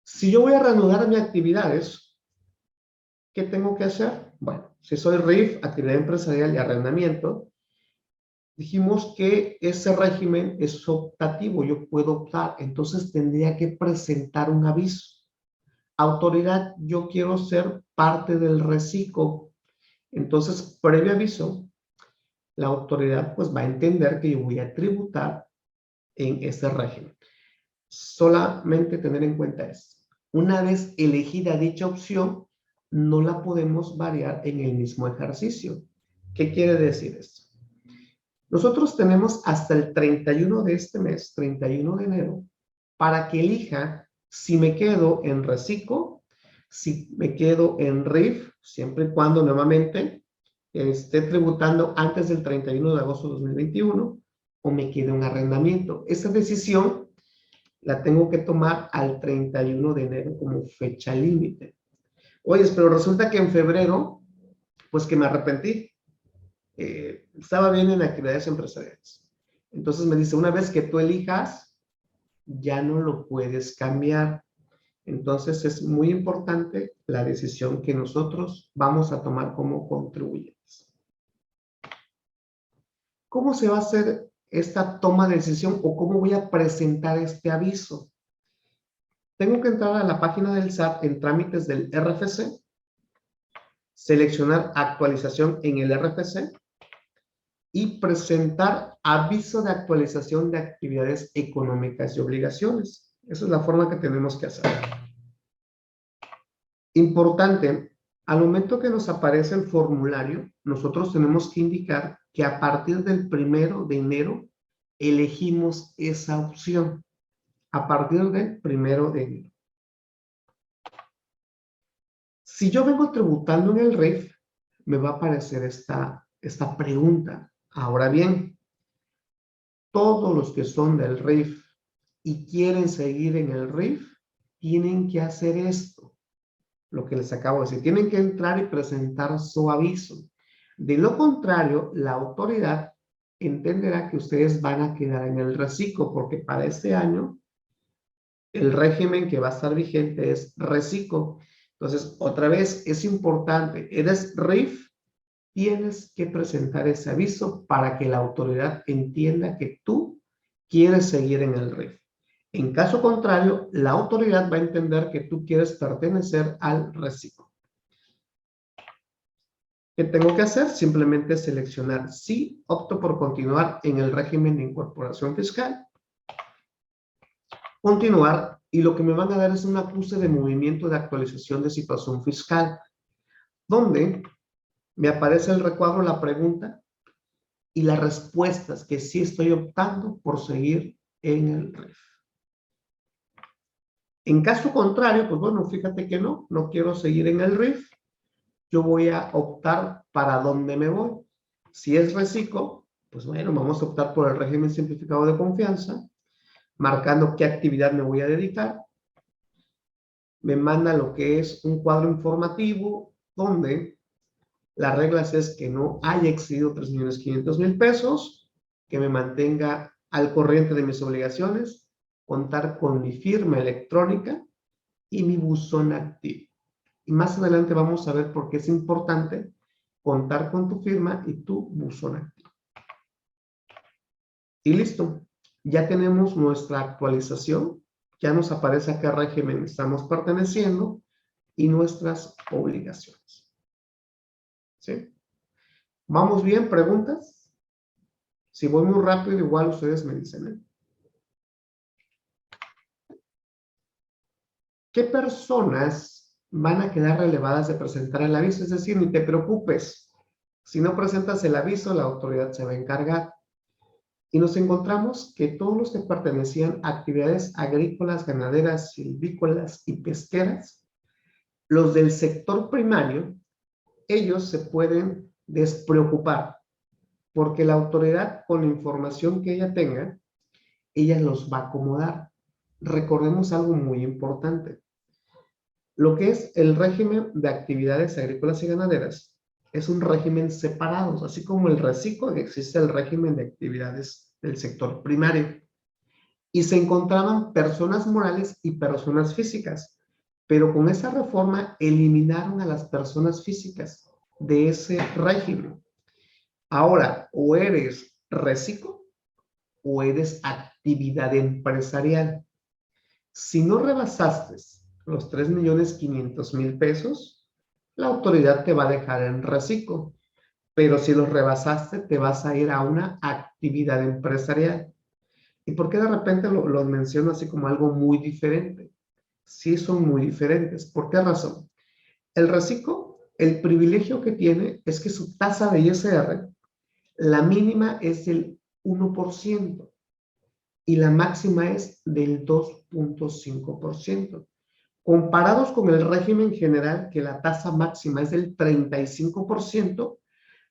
Si yo voy a reanudar mis actividades, ¿qué tengo que hacer? Bueno, si soy RIF, actividad empresarial y arrendamiento, dijimos que ese régimen es optativo, yo puedo optar, entonces tendría que presentar un aviso. Autoridad, yo quiero ser parte del reciclo. Entonces, previo aviso, la autoridad pues va a entender que yo voy a tributar en ese régimen. Solamente tener en cuenta esto. Una vez elegida dicha opción, no la podemos variar en el mismo ejercicio. ¿Qué quiere decir esto? Nosotros tenemos hasta el 31 de este mes, 31 de enero, para que elija si me quedo en reciclo, si me quedo en RIF, siempre y cuando nuevamente esté tributando antes del 31 de agosto de 2021, o me quedo en arrendamiento. Esa decisión la tengo que tomar al 31 de enero como fecha límite. Oye, pero resulta que en febrero, pues que me arrepentí. Estaba bien en actividades empresariales. Entonces me dice, una vez que tú elijas, ya no lo puedes cambiar. Entonces es muy importante la decisión que nosotros vamos a tomar como contribuyentes. ¿Cómo se va a hacer esta toma de decisión o cómo voy a presentar este aviso? Tengo que entrar a la página del SAT en trámites del RFC, seleccionar actualización en el RFC y presentar aviso de actualización de actividades económicas y obligaciones. Esa es la forma que tenemos que hacer. Importante, al momento que nos aparece el formulario, nosotros tenemos que indicar que a partir del 1 de enero elegimos esa opción. A partir del 1 de enero. Si yo vengo tributando en el RIF, me va a aparecer esta pregunta. Ahora bien, todos los que son del RIF y quieren seguir en el RIF, tienen que hacer esto, lo que les acabo de decir. Tienen que entrar y presentar su aviso. De lo contrario, la autoridad entenderá que ustedes van a quedar en el reciclo, porque para este año el régimen que va a estar vigente es reciclo. Entonces, otra vez, es importante, eres RIF, tienes que presentar ese aviso para que la autoridad entienda que tú quieres seguir en el RIF. En caso contrario, la autoridad va a entender que tú quieres pertenecer al reciclo. ¿Qué tengo que hacer? Simplemente seleccionar sí, opto por continuar en el régimen de incorporación fiscal. Continuar, y lo que me van a dar es un acuse de movimiento de actualización de situación fiscal, donde me aparece el recuadro, la pregunta y las respuestas que sí estoy optando por seguir en el RIF. En caso contrario, pues bueno, fíjate que no quiero seguir en el RIF, yo voy a optar para dónde me voy. Si es reciclo, pues bueno, vamos a optar por el régimen simplificado de confianza, marcando qué actividad me voy a dedicar. Me manda lo que es un cuadro informativo donde las reglas es que no haya excedido 3.500.000 pesos, que me mantenga al corriente de mis obligaciones, contar con mi firma electrónica y mi buzón activo. Y más adelante vamos a ver por qué es importante contar con tu firma y tu buzón activo. Y listo, ya tenemos nuestra actualización, ya nos aparece a qué régimen estamos perteneciendo y nuestras obligaciones. ¿Sí? ¿Vamos bien? ¿Preguntas? Si voy muy rápido, igual ustedes me dicen, ¿eh? ¿Qué personas van a quedar relevadas de presentar el aviso? Es decir, ni te preocupes. Si no presentas el aviso, la autoridad se va a encargar. Y nos encontramos que todos los que pertenecían a actividades agrícolas, ganaderas, silvícolas y pesqueras, los del sector primario, ellos se pueden despreocupar, porque la autoridad, con la información que ella tenga, ella los va a acomodar. Recordemos algo muy importante. Lo que es el régimen de actividades agrícolas y ganaderas Es un régimen separado, así como el reciclo, existe el régimen de actividades del sector primario. Y se encontraban personas morales y personas físicas, pero con esa reforma eliminaron a las personas físicas de ese régimen. Ahora, o eres reciclo o eres actividad empresarial. Si no rebasaste los 3.500.000 pesos, la autoridad te va a dejar en reciclo. Pero si los rebasaste, te vas a ir a una actividad empresarial. ¿Y por qué de repente lo menciono así como algo muy diferente? Sí son muy diferentes. ¿Por qué razón? El reciclo, el privilegio que tiene es que su tasa de ISR, la mínima es del 1% y la máxima es del 2.5%. Comparados con el régimen general, que la tasa máxima es del 35%,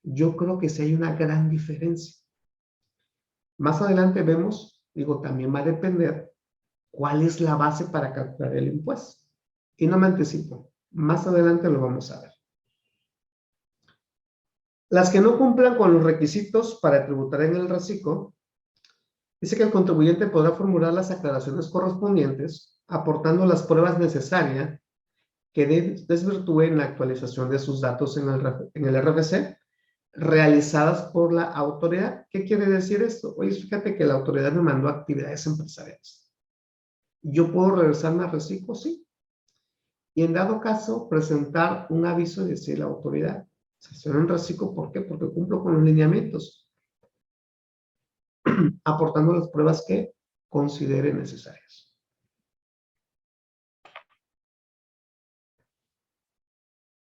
yo creo que sí hay una gran diferencia. Más adelante vemos, digo, también va a depender cuál es la base para calcular el impuesto. Y no me anticipo, más adelante lo vamos a ver. Las que no cumplan con los requisitos para tributar en el reciclo, dice que el contribuyente podrá formular las aclaraciones correspondientes, aportando las pruebas necesarias que desvirtúen la actualización de sus datos en el RFC realizadas por la autoridad. ¿Qué quiere decir esto? Oye, fíjate que la autoridad me mandó actividades empresariales. ¿Yo puedo regresarme al reciclo? Sí. Y en dado caso, presentar un aviso y decir a la autoridad, se estoy en reciclo, ¿por qué? Porque cumplo con los lineamientos, aportando las pruebas que considere necesarias.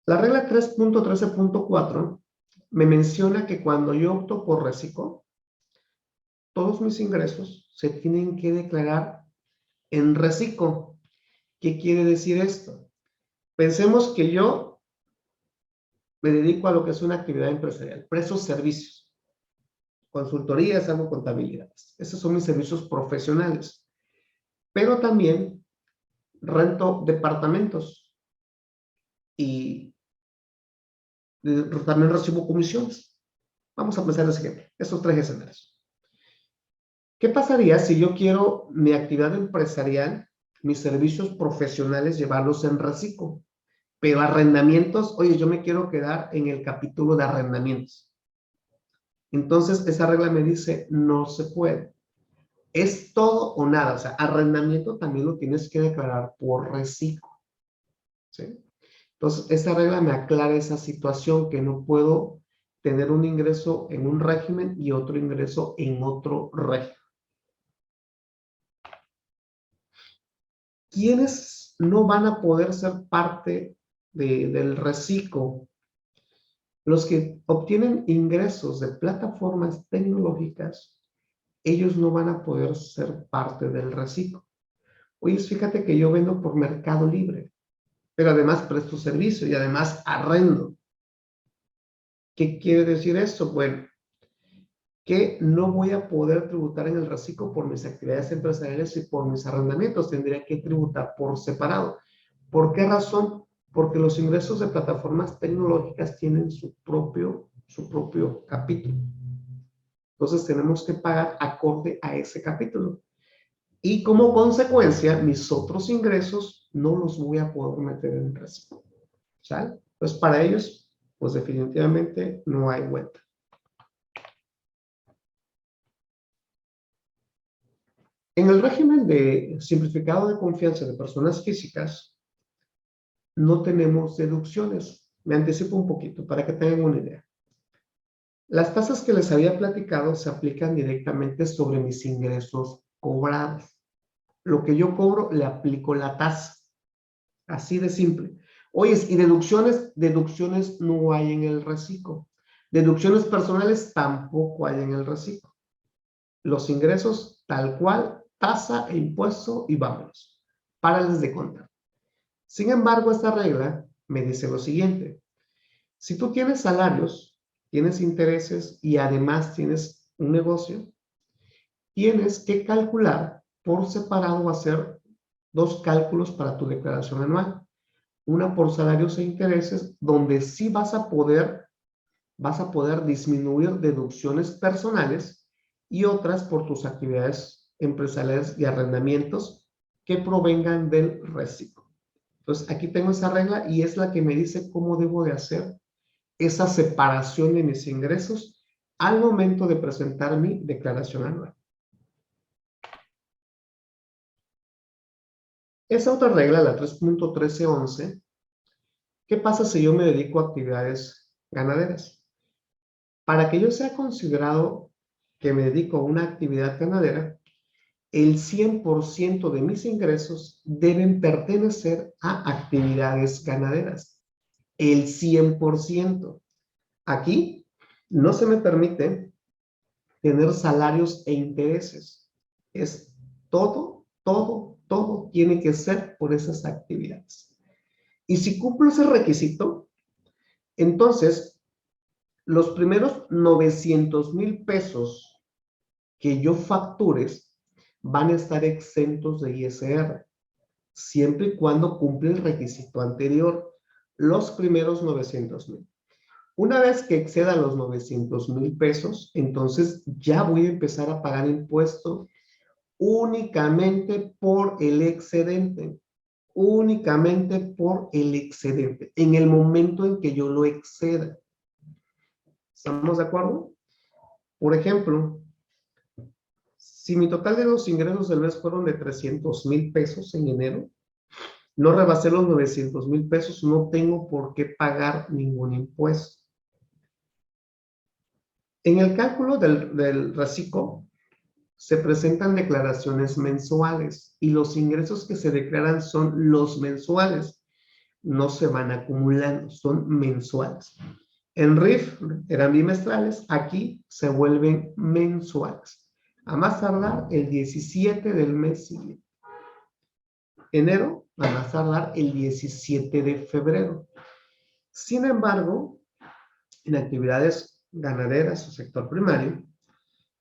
La regla 3.13.4 me menciona que cuando yo opto por reciclo, todos mis ingresos se tienen que declarar en reciclo. ¿Qué quiere decir esto? Pensemos que yo me dedico a lo que es una actividad empresarial, presto servicios, consultorías, hago contabilidades. Esos son mis servicios profesionales. Pero también rento departamentos y también recibo comisiones. Vamos a pensar ese ejemplo, estos tres escenarios. ¿Qué pasaría si yo quiero mi actividad empresarial, mis servicios profesionales, llevarlos en reciclo? Pero arrendamientos, oye, yo me quiero quedar en el capítulo de arrendamientos. Entonces, esa regla me dice, no se puede. Es todo o nada. O sea, arrendamiento también lo tienes que declarar por reciclo. ¿Sí? Entonces, esa regla me aclara esa situación que no puedo tener un ingreso en un régimen y otro ingreso en otro régimen. ¿Quiénes no van a poder ser parte del reciclo? Los que obtienen ingresos de plataformas tecnológicas, ellos no van a poder ser parte del reciclo. Oye, fíjate que yo vendo por Mercado Libre, pero además presto servicio y además arrendo. ¿Qué quiere decir esto? Bueno, que no voy a poder tributar en el reciclo por mis actividades empresariales y por mis arrendamientos. Tendría que tributar por separado. ¿Por qué razón? Porque los ingresos de plataformas tecnológicas tienen su propio capítulo. Entonces tenemos que pagar acorde a ese capítulo. Y como consecuencia, mis otros ingresos no los voy a poder meter en el reciclo. ¿Sale? Entonces para ellos, pues definitivamente no hay vuelta. En el régimen de simplificado de confianza de personas físicas, no tenemos deducciones. Me anticipo un poquito para que tengan una idea. Las tasas que les había platicado se aplican directamente sobre mis ingresos cobrados. Lo que yo cobro, le aplico la tasa. Así de simple. Oye, y deducciones, deducciones no hay en el reciclo. Deducciones personales tampoco hay en el reciclo. Los ingresos tal cual, tasa e impuesto y vámonos. Párales de contar. Sin embargo, esta regla me dice lo siguiente. Si tú tienes salarios, tienes intereses y además tienes un negocio, tienes que calcular por separado, hacer dos cálculos para tu declaración anual. Una por salarios e intereses, donde sí vas a poder vas a poder disminuir deducciones personales y otras por tus actividades empresariales y arrendamientos que provengan del reciclo. Entonces, aquí tengo esa regla y es la que me dice cómo debo de hacer esa separación de mis ingresos al momento de presentar mi declaración anual. Esa otra regla, la 3.1311, ¿qué pasa si yo me dedico a actividades ganaderas? Para que yo sea considerado que me dedico a una actividad ganadera, el 100% de mis ingresos deben pertenecer a actividades ganaderas. El 100%. Aquí no se me permite tener salarios e intereses. Es todo tiene que ser por esas actividades. Y si cumplo ese requisito, entonces los primeros 900,000 pesos que yo factures van a estar exentos de ISR, siempre y cuando cumple el requisito anterior, los primeros 900,000. Una vez que exceda los 900,000 pesos, entonces ya voy a empezar a pagar impuesto únicamente por el excedente. Únicamente por el excedente, en el momento en que yo lo exceda. ¿Estamos de acuerdo? Por ejemplo, si mi total de los ingresos del mes fueron de 300,000 pesos en enero, no rebasé los 900,000 pesos, no tengo por qué pagar ningún impuesto. En el cálculo del reciclo, se presentan declaraciones mensuales y los ingresos que se declaran son los mensuales. No se van acumulando, son mensuales. En RIF eran bimestrales, aquí se vuelven mensuales. A más tardar el 17 del mes siguiente. Enero, a más tardar el 17 de febrero. Sin embargo, en actividades ganaderas o sector primario,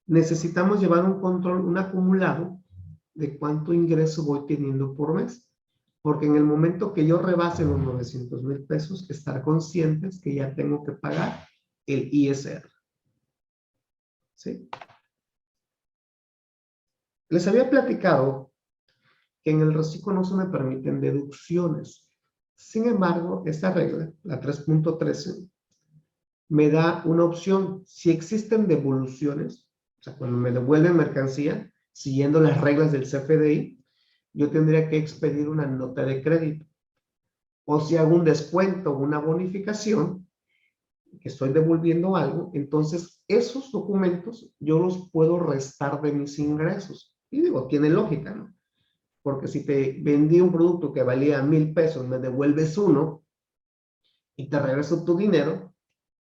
necesitamos llevar un control, un acumulado de cuánto ingreso voy teniendo por mes. Porque en el momento que yo rebase los 900,000 pesos, estar conscientes que ya tengo que pagar el ISR. ¿Sí? Les había platicado que en el reciclo no se me permiten deducciones. Sin embargo, esta regla, la 3.13, me da una opción. Si existen devoluciones, o sea, cuando me devuelven mercancía, siguiendo las reglas del CFDI, yo tendría que expedir una nota de crédito. O si hago un descuento o una bonificación, que estoy devolviendo algo, entonces esos documentos yo los puedo restar de mis ingresos. Y digo, tiene lógica, ¿no? Porque si te vendí un producto que valía 1,000 pesos, me devuelves uno y te regreso tu dinero,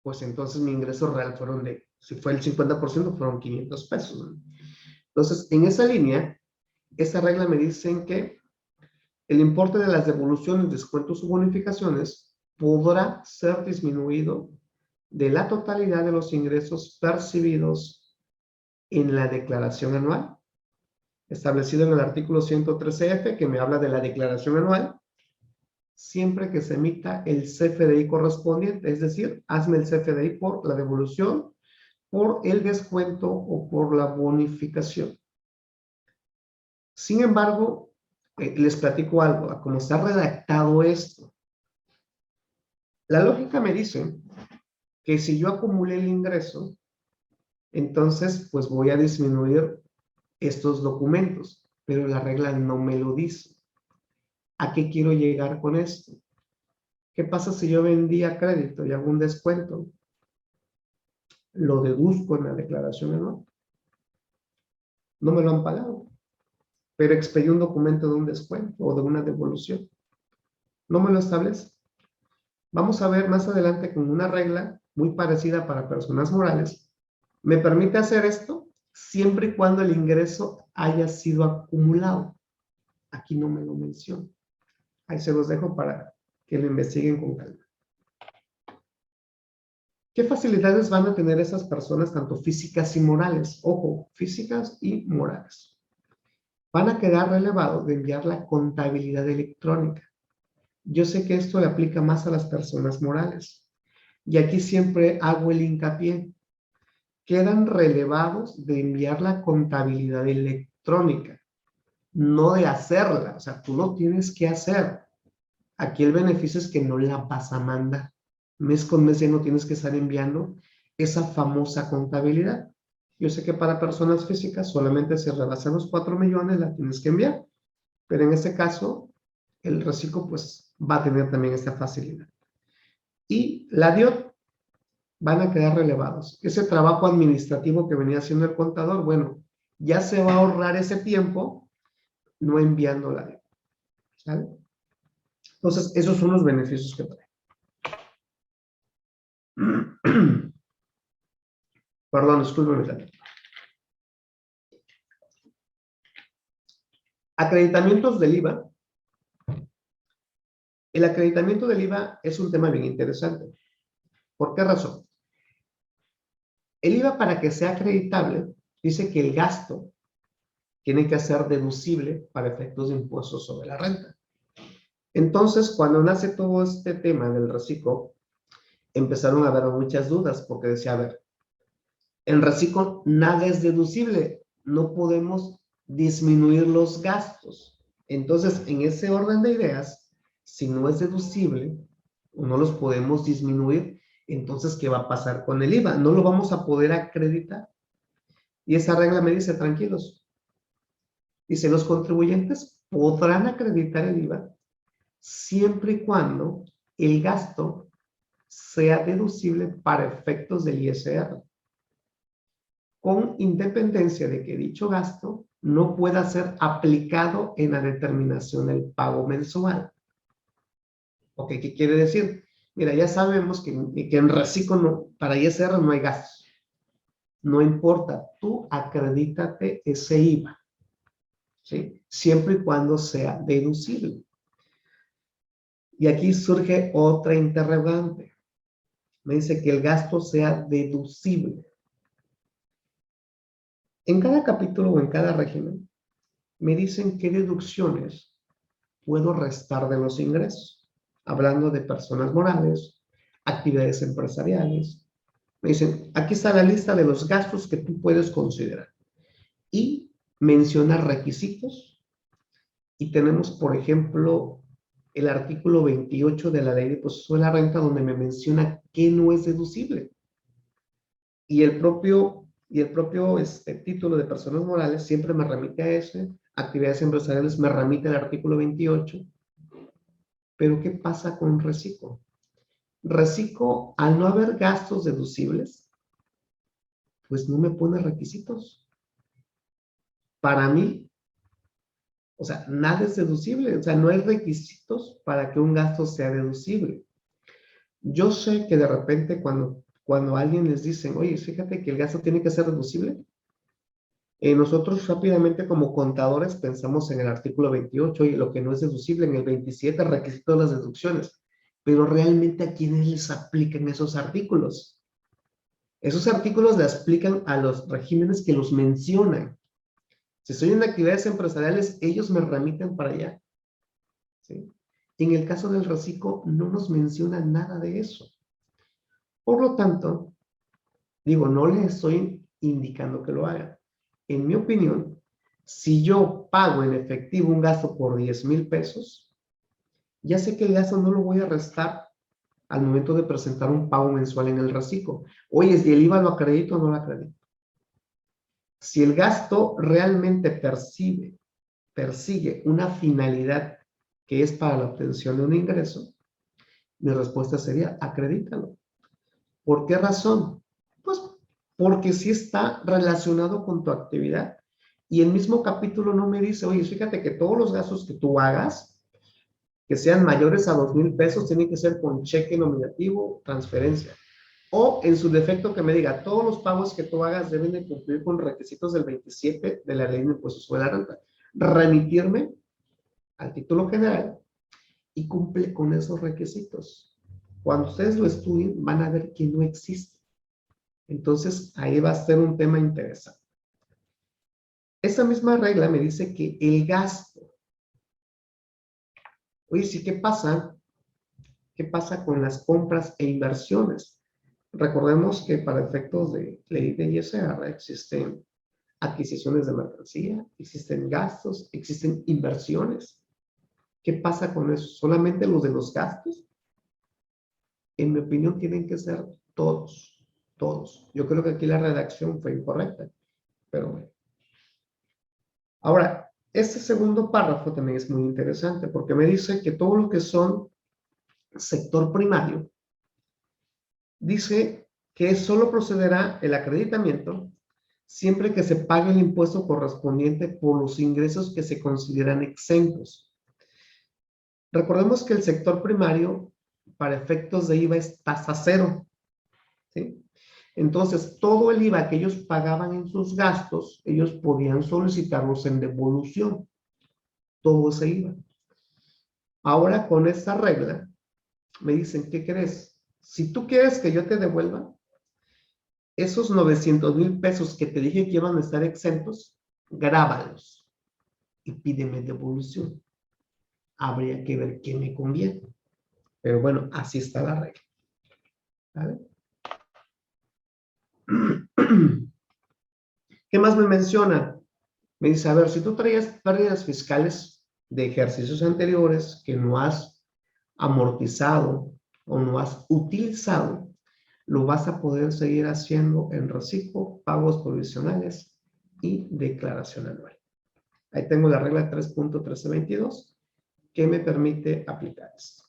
pues entonces mi ingreso real fueron de, si fue el 50%, fueron 500 pesos, ¿no? Entonces, en esa línea, esa regla me dicen que el importe de las devoluciones, descuentos o bonificaciones podrá ser disminuido de la totalidad de los ingresos percibidos en la declaración anual, establecido en el artículo 113F, que me habla de la declaración anual, siempre que se emita el CFDI correspondiente, es decir, hazme el CFDI por la devolución, por el descuento o por la bonificación. Sin embargo, les platico algo, a cómo está redactado esto. La lógica me dice que si yo acumulé el ingreso, entonces pues voy a disminuir estos documentos, pero la regla no me lo dice. ¿A qué quiero llegar con esto? ¿Qué pasa si yo vendí a crédito y hago un descuento? Lo deduzco en la declaración anual. No me lo han pagado, pero expedí un documento de un descuento o de una devolución. No me lo establece. Vamos a ver más adelante con una regla muy parecida para personas morales. Me permite hacer esto siempre y cuando el ingreso haya sido acumulado. Aquí no me lo menciona. Ahí se los dejo para que lo investiguen con calma. ¿Qué facilidades van a tener esas personas, tanto físicas y morales? Ojo, físicas y morales. Van a quedar relevados de enviar la contabilidad electrónica. Yo sé que esto le aplica más a las personas morales, Y aquí siempre hago el hincapié. Quedan relevados de enviar la contabilidad electrónica, no de hacerla. O sea, tú lo tienes que hacer. Aquí el beneficio es que no la vas a mandar. Mes con mes ya no tienes que estar enviando esa famosa contabilidad. Yo sé que para personas físicas solamente si rebasan los 4 millones la tienes que enviar, pero en este caso el reciclo pues va a tener también esta facilidad. Y la DIOT van a quedar relevados. Ese trabajo administrativo que venía haciendo el contador, bueno, ya se va a ahorrar ese tiempo no enviando la DIOT. ¿Sale? Entonces, esos son los beneficios que trae. Perdón, discúlpeme. Acreditamientos del IVA. El acreditamiento del IVA es un tema bien interesante. ¿Por qué razón? El IVA, para que sea acreditable, dice que el gasto tiene que ser deducible para efectos de impuestos sobre la renta. Entonces, cuando nace todo este tema del reciclo, empezaron a haber muchas dudas, porque decía, a ver, en reciclo nada es deducible, no podemos disminuir los gastos. Entonces, en ese orden de ideas, si no es deducible, o no los podemos disminuir, entonces, ¿qué va a pasar con el IVA? No lo vamos a poder acreditar. Y esa regla me dice, tranquilos, dice, los contribuyentes podrán acreditar el IVA siempre y cuando el gasto sea deducible para efectos del ISR, con independencia de que dicho gasto no pueda ser aplicado en la determinación del pago mensual. ¿Ok? ¿Qué quiere decir? Mira, ya sabemos que en reciclo no, para ISR no hay gastos. No importa, tú acredítate ese IVA, ¿sí? Siempre y cuando sea deducible. Y aquí surge otra interrogante. Me dice que el gasto sea deducible. En cada capítulo o en cada régimen, me dicen qué deducciones puedo restar de los ingresos. Hablando de personas morales, actividades empresariales. Me dicen, aquí está la lista de los gastos que tú puedes considerar. Y menciona requisitos. Y tenemos, por ejemplo, el artículo 28 de la Ley de Impuestos sobre la Renta, donde me menciona qué no es deducible. Y el propio título de personas morales siempre me remite a ese. Actividades empresariales me remite al artículo 28. Pero ¿qué pasa con reciclo? Reciclo, al no haber gastos deducibles, pues no me pone requisitos. Para mí, o sea, nada es deducible. O sea, no hay requisitos para que un gasto sea deducible. Yo sé que de repente cuando a alguien les dicen, oye, fíjate que el gasto tiene que ser deducible, nosotros rápidamente como contadores pensamos en el artículo 28 y lo que no es deducible en el 27, requisito de las deducciones. Pero realmente ¿a quiénes les aplican esos artículos? Esos artículos le aplican a los regímenes que los mencionan. Si soy en actividades empresariales, ellos me remiten para allá. ¿Sí? En el caso del reciclo, no nos menciona nada de eso. Por lo tanto, digo, no les estoy indicando que lo hagan. En mi opinión, si yo pago en efectivo un gasto por 10,000 pesos, ya sé que el gasto no lo voy a restar al momento de presentar un pago mensual en el reciclo. Oye, si el IVA lo acredito o no lo acredito. Si el gasto realmente persigue una finalidad que es para la obtención de un ingreso, mi respuesta sería, acredítalo. ¿Por qué razón? Pues porque sí está relacionado con tu actividad. Y el mismo capítulo no me dice, oye, fíjate que todos los gastos que tú hagas, que sean mayores a 2,000 pesos, tienen que ser con cheque nominativo, transferencia. O en su defecto que me diga, todos los pagos que tú hagas deben de cumplir con requisitos del 27 de la Ley de Impuestos sobre la Renta. Remitirme al título general y cumple con esos requisitos. Cuando ustedes lo estudien, van a ver que no existe. Entonces, ahí va a ser un tema interesante. Esa misma regla me dice que el gasto. Oye, sí, ¿qué pasa ¿qué pasa con las compras e inversiones? Recordemos que para efectos de ley de ISR existen adquisiciones de mercancía, existen gastos, existen inversiones. ¿Qué pasa con eso? ¿Solamente los de los gastos? En mi opinión tienen que ser todos, todos. Yo creo que aquí la redacción fue incorrecta, pero bueno. Ahora, este segundo párrafo también es muy interesante porque me dice que todo lo que son sector primario, dice que solo procederá el acreditamiento siempre que se pague el impuesto correspondiente por los ingresos que se consideran exentos. Recordemos que el sector primario, para efectos de IVA, es tasa cero, ¿sí? Entonces, todo el IVA que ellos pagaban en sus gastos, ellos podían solicitarlos en devolución, todo ese IVA. Ahora, con esta regla, me dicen, ¿qué crees? Si tú quieres que yo te devuelva esos 900,000 pesos que te dije que iban a estar exentos, grábalos y pídeme devolución. Habría que ver qué me conviene. Pero bueno, así está la regla. ¿Vale? ¿Qué más me menciona? Me dice, a ver, si tú traías pérdidas fiscales de ejercicios anteriores que no has amortizado o no has utilizado, lo vas a poder seguir haciendo en reciclo, pagos provisionales y declaración anual. Ahí tengo la regla 3.1322 que me permite aplicar esto.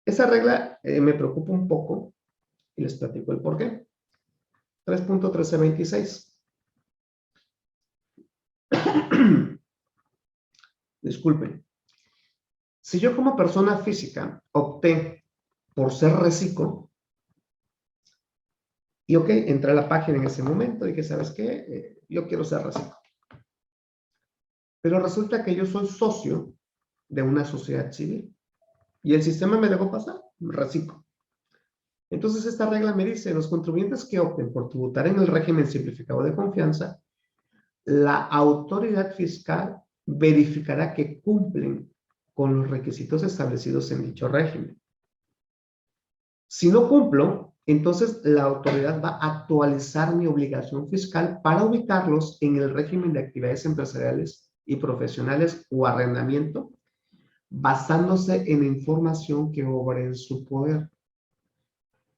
Esa regla me preocupa un poco y les platico el por qué. 3.1326. Disculpen. Si yo como persona física opté por ser reciclo, y ok, entré a la página en ese momento y dije, ¿sabes qué? Yo quiero ser reciclo. Pero resulta que yo soy socio de una sociedad civil y el sistema me dejó pasar, reciclo. Entonces esta regla me dice, los contribuyentes que opten por tributar en el régimen simplificado de confianza, la autoridad fiscal verificará que cumplen con los requisitos establecidos en dicho régimen. Si no cumplo, entonces la autoridad va a actualizar mi obligación fiscal para ubicarlos en el régimen de actividades empresariales y profesionales o arrendamiento, basándose en la información que obra en su poder.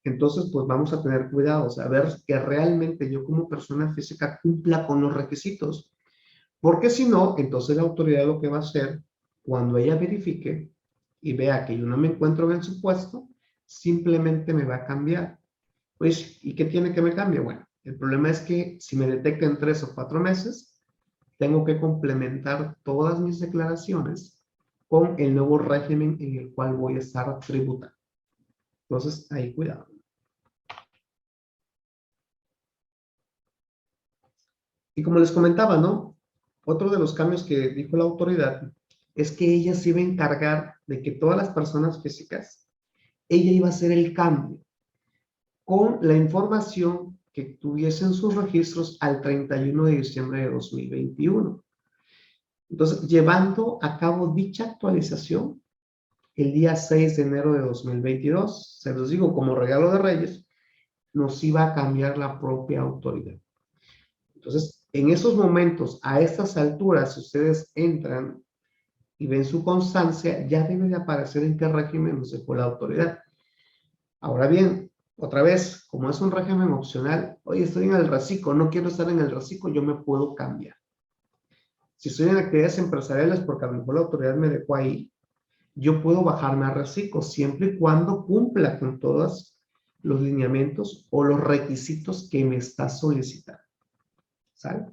Entonces, pues vamos a tener cuidado, a ver que realmente yo como persona física cumpla con los requisitos, porque si no, entonces la autoridad lo que va a hacer, cuando ella verifique y vea que yo no me encuentro en el supuesto, simplemente me va a cambiar. Pues, ¿y qué tiene que me cambie? Bueno, el problema es que si me detecta en 3 o 4 meses, tengo que complementar todas mis declaraciones con el nuevo régimen en el cual voy a estar tributando. Entonces, ahí cuidado. Y como les comentaba, ¿no? Otro de los cambios que dijo la autoridad es que ella se iba a encargar de que todas las personas físicas, ella iba a hacer el cambio con la información que tuviesen sus registros al 31 de diciembre de 2021. Entonces, llevando a cabo dicha actualización el día 6 de enero de 2022, se los digo como regalo de Reyes, nos iba a cambiar la propia autoridad. Entonces, en esos momentos, a estas alturas, si ustedes entran y ven su constancia, ya debe de aparecer en qué régimen nos dejó la autoridad. Ahora bien, otra vez, como es un régimen opcional, oye, estoy en el reciclo, no quiero estar en el reciclo, yo me puedo cambiar. Si estoy en actividades empresariales porque a lo mejor la autoridad me dejó ahí, yo puedo bajarme a reciclo siempre y cuando cumpla con todos los lineamientos o los requisitos que me está solicitando. ¿Sale?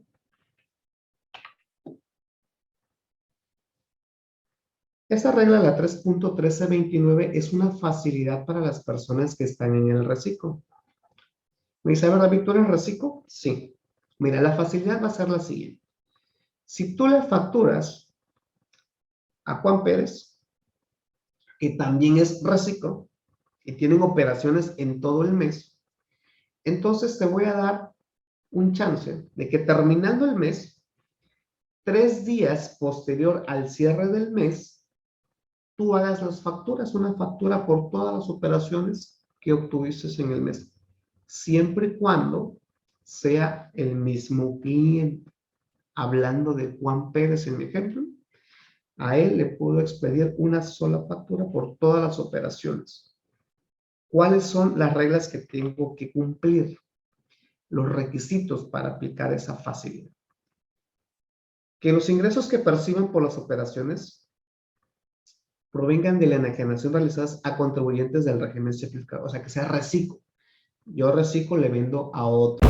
Esta regla, la 3.1329, es una facilidad para las personas que están en el reciclo. ¿Me dice, verdad, Víctor, en reciclo? Sí. Mira, la facilidad va a ser la siguiente. Si tú le facturas a Juan Pérez, que también es reciclo, y tienen operaciones en todo el mes, entonces te voy a dar un chance de que terminando el mes, 3 días posterior al cierre del mes, tú hagas las facturas, una factura por todas las operaciones que obtuviste en el mes, siempre y cuando sea el mismo cliente. Hablando de Juan Pérez en mi ejemplo, a él le puedo expedir una sola factura por todas las operaciones. ¿Cuáles son las reglas que tengo que cumplir? Los requisitos para aplicar esa facilidad. Que los ingresos que perciban por las operaciones provengan de la enajenación realizadas a contribuyentes del régimen simplificado, o sea, que sea reciclo. Yo reciclo, le vendo a otro.